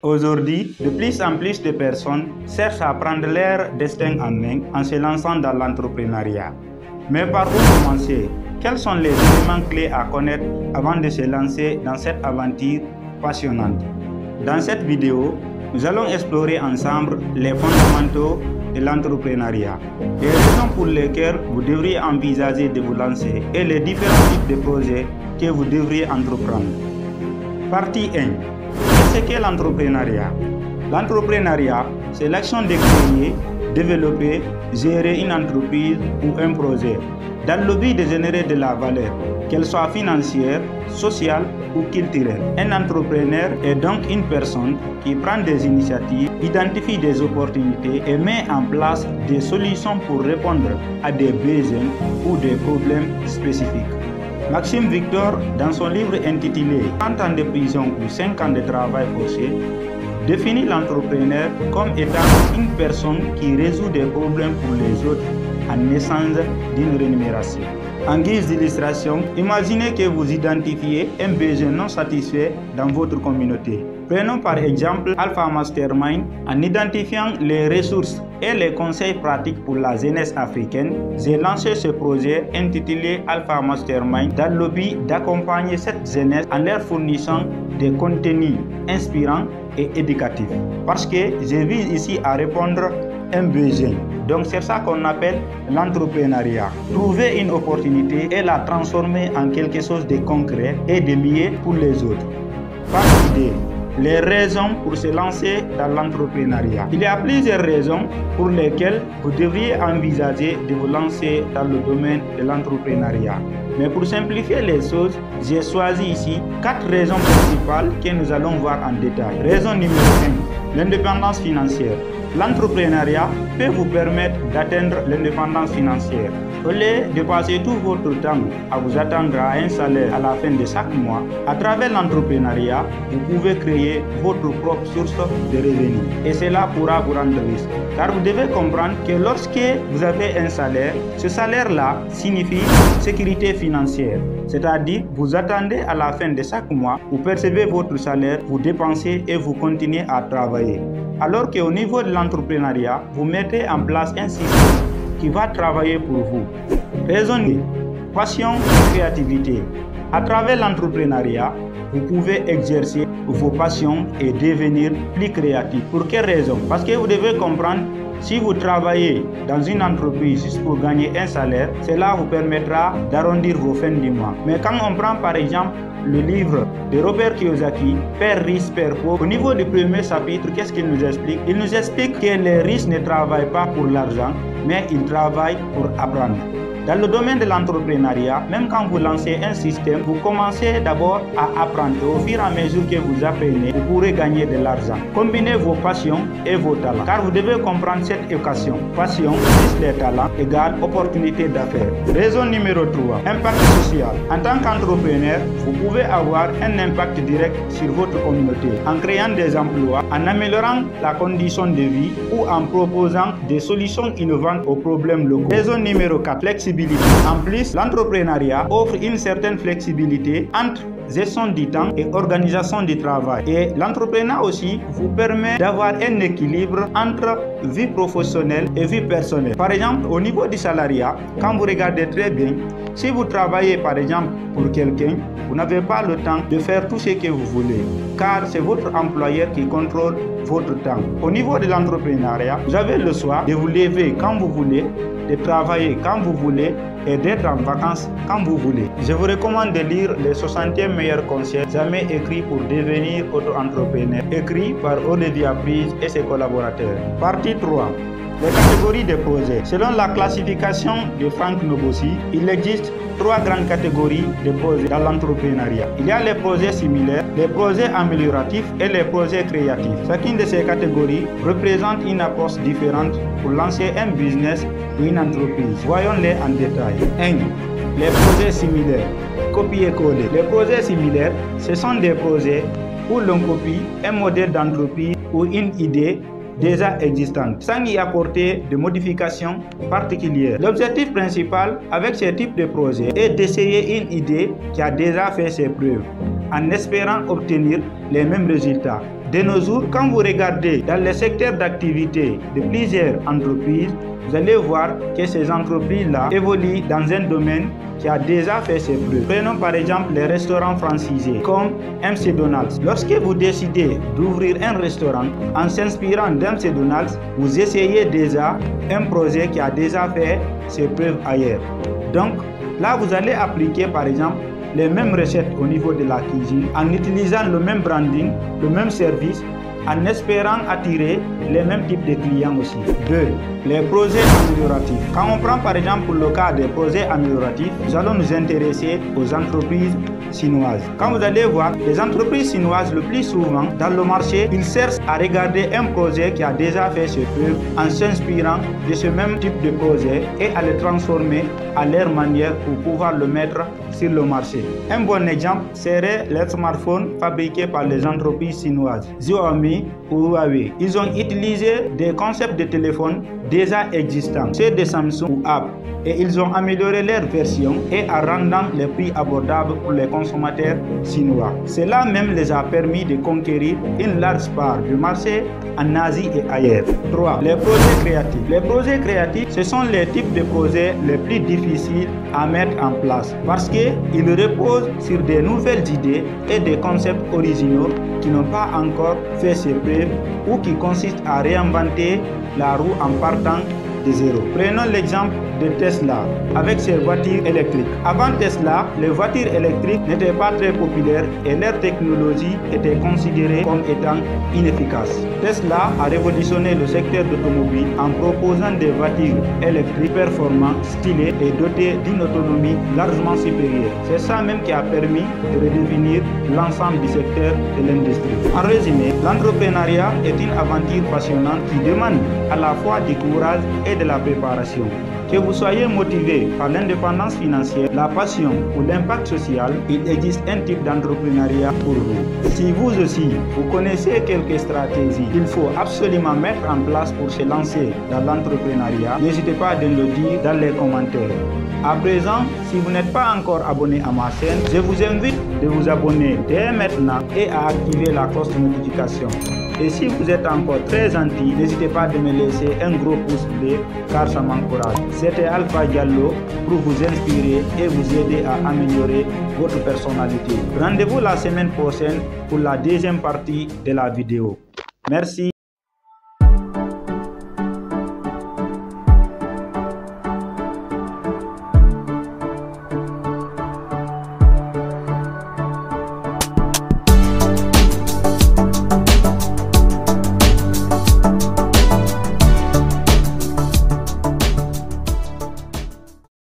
Aujourd'hui, de plus en plus de personnes cherchent à prendre leur destin en main en se lançant dans l'entrepreneuriat. Mais par où commencer? Quels sont les éléments clés à connaître avant de se lancer dans cette aventure passionnante? Dans cette vidéo, nous allons explorer ensemble les fondamentaux de l'entrepreneuriat, les raisons pour lesquelles vous devriez envisager de vous lancer et les différents types de projets que vous devriez entreprendre. Partie 1. Qu'est-ce qu'est l'entrepreneuriat? L'entrepreneuriat, c'est l'action de créer, développer, gérer une entreprise ou un projet dans le but de générer de la valeur, qu'elle soit financière, sociale ou culturelle. Un entrepreneur est donc une personne qui prend des initiatives, identifie des opportunités et met en place des solutions pour répondre à des besoins ou des problèmes spécifiques. Maxime Victor, dans son livre intitulé 30 ans de prison ou 5 ans de travail forcé, définit l'entrepreneur comme étant une personne qui résout des problèmes pour les autres en échange d'une rémunération. En guise d'illustration, imaginez que vous identifiez un besoin non satisfait dans votre communauté. Prenons par exemple Alpha Mastermind. En identifiant les ressources et les conseils pratiques pour la jeunesse africaine, j'ai lancé ce projet intitulé Alpha Mastermind dans le but d'accompagner cette jeunesse en leur fournissant des contenus inspirants et éducatifs. Parce que je vise ici à répondre à un besoin. Donc c'est ça qu'on appelle l'entrepreneuriat. Trouver une opportunité et la transformer en quelque chose de concret et de mieux pour les autres. Par idée. Les raisons pour se lancer dans l'entrepreneuriat. Il y a plusieurs raisons pour lesquelles vous devriez envisager de vous lancer dans le domaine de l'entrepreneuriat. Mais pour simplifier les choses, j'ai choisi ici 4 raisons principales que nous allons voir en détail. Raison numéro 1, l'indépendance financière. L'entrepreneuriat peut vous permettre d'atteindre l'indépendance financière. Au lieu de passer tout votre temps à vous attendre à un salaire à la fin de chaque mois, à travers l'entrepreneuriat, vous pouvez créer votre propre source de revenus. Et cela pourra vous rendre riche. Car vous devez comprendre que lorsque vous avez un salaire, ce salaire-là signifie sécurité financière. C'est-à-dire, vous attendez à la fin de chaque mois, vous percevez votre salaire, vous dépensez et vous continuez à travailler. Alors qu'au niveau de l'entrepreneuriat, vous mettez en place un système qui va travailler pour vous. Raison 2, passion et créativité. À travers l'entrepreneuriat, vous pouvez exercer vos passions et devenir plus créatif. Pour quelle raison? Parce que vous devez comprendre, si vous travaillez dans une entreprise juste pour gagner un salaire, cela vous permettra d'arrondir vos fins du mois. Mais quand on prend par exemple le livre de Robert Kiyosaki, Père riche, Père pauvre, au niveau du premier chapitre, qu'est-ce qu'il nous explique? Il nous explique que les riches ne travaillent pas pour l'argent, mais ils travaillent pour apprendre. Dans le domaine de l'entrepreneuriat, même quand vous lancez un système, vous commencez d'abord à apprendre. Et au fur et à mesure que vous apprenez, vous pourrez gagner de l'argent. Combinez vos passions et vos talents. Car vous devez comprendre cette équation. Passion plus les talents égale opportunité d'affaires. Raison numéro 3, impact social. En tant qu'entrepreneur, vous pouvez avoir un impact direct sur votre communauté en créant des emplois, en améliorant la condition de vie ou en proposant des solutions innovantes aux problèmes locaux. Raison numéro 4, flexibilité. En plus, l'entrepreneuriat offre une certaine flexibilité entre gestion du temps et organisation du travail. Et l'entrepreneuriat aussi vous permet d'avoir un équilibre entre vie professionnelle et vie personnelle. Par exemple, au niveau du salariat, quand vous regardez très bien, si vous travaillez par exemple pour quelqu'un, vous n'avez pas le temps de faire tout ce que vous voulez, car c'est votre employeur qui contrôle votre temps. Au niveau de l'entrepreneuriat, vous avez le choix de vous lever quand vous voulez, de travailler quand vous voulez et d'être en vacances quand vous voulez. Je vous recommande de lire les 60e meilleurs conseils jamais écrits pour devenir auto-entrepreneur, écrit par Olivia Prise et ses collaborateurs. Partie 3. Les catégories de projets. Selon la classification de Frank Nobosi, il existe 3 grandes catégories de projets dans l'entrepreneuriat. Il y a les projets similaires, les projets amélioratifs et les projets créatifs. Chacune de ces catégories représente une approche différente pour lancer un business ou une entreprise. Voyons-les en détail. 1. Les projets similaires. Copier-coller. Les projets similaires, ce sont des projets où l'on copie un modèle d'entreprise ou une idée déjà existantes, sans y apporter de modifications particulières. L'objectif principal avec ce type de projet est d'essayer une idée qui a déjà fait ses preuves, en espérant obtenir les mêmes résultats. De nos jours, quand vous regardez dans les secteurs d'activité de plusieurs entreprises, vous allez voir que ces entreprises-là évoluent dans un domaine qui a déjà fait ses preuves. Prenons par exemple les restaurants franchisés comme MC Donald's. Lorsque vous décidez d'ouvrir un restaurant en s'inspirant d'MC Donald's, vous essayez déjà un projet qui a déjà fait ses preuves ailleurs. Donc là, vous allez appliquer par exemple les mêmes recettes au niveau de la cuisine en utilisant le même branding, le même service, en espérant attirer les mêmes types de clients aussi. 2. Les projets amélioratifs. Quand on prend par exemple le cas des projets amélioratifs, nous allons nous intéresser aux entreprises chinoises. Quand vous allez voir, les entreprises chinoises, le plus souvent, dans le marché, ils cherchent à regarder un projet qui a déjà fait ses preuves en s'inspirant de ce même type de projet et à le transformer à leur manière pour pouvoir le mettre sur le marché. Un bon exemple serait les smartphones fabriqués par les entreprises chinoises, Xiaomi ou Huawei. Ils ont utilisé des concepts de téléphone déjà existants, ceux de Samsung ou Apple, et ils ont amélioré leur version et en rendant les prix abordables pour les consommateurs chinois. Cela même les a permis de conquérir une large part du marché en Asie et ailleurs. 3. Les projets créatifs. Les projets créatifs, ce sont les types de projets les plus difficiles à mettre en place parce qu'ils reposent sur des nouvelles idées et des concepts originaux qui n'ont pas encore fait ses preuves ou qui consistent à réinventer la roue en partant de zéro. Prenons l'exemple de Tesla avec ses voitures électriques. Avant Tesla, les voitures électriques n'étaient pas très populaires et leur technologie était considérée comme étant inefficace. Tesla a révolutionné le secteur d'automobile en proposant des voitures électriques performantes, stylées et dotées d'une autonomie largement supérieure. C'est ça même qui a permis de redéfinir l'ensemble du secteur de l'industrie. En résumé, l'entrepreneuriat est une aventure passionnante qui demande à la fois du courage et de la préparation. Que vous soyez motivé par l'indépendance financière, la passion ou l'impact social, il existe un type d'entrepreneuriat pour vous. Si vous aussi, vous connaissez quelques stratégies qu'il faut absolument mettre en place pour se lancer dans l'entrepreneuriat, n'hésitez pas à le dire dans les commentaires. À présent, si vous n'êtes pas encore abonné à ma chaîne, je vous invite de vous abonner dès maintenant et à activer la cloche de notification. Et si vous êtes encore très gentil, n'hésitez pas de me laisser un gros pouce bleu car ça m'encourage. C'était Alpha Diallo pour vous inspirer et vous aider à améliorer votre personnalité. Rendez-vous la semaine prochaine pour la deuxième partie de la vidéo. Merci.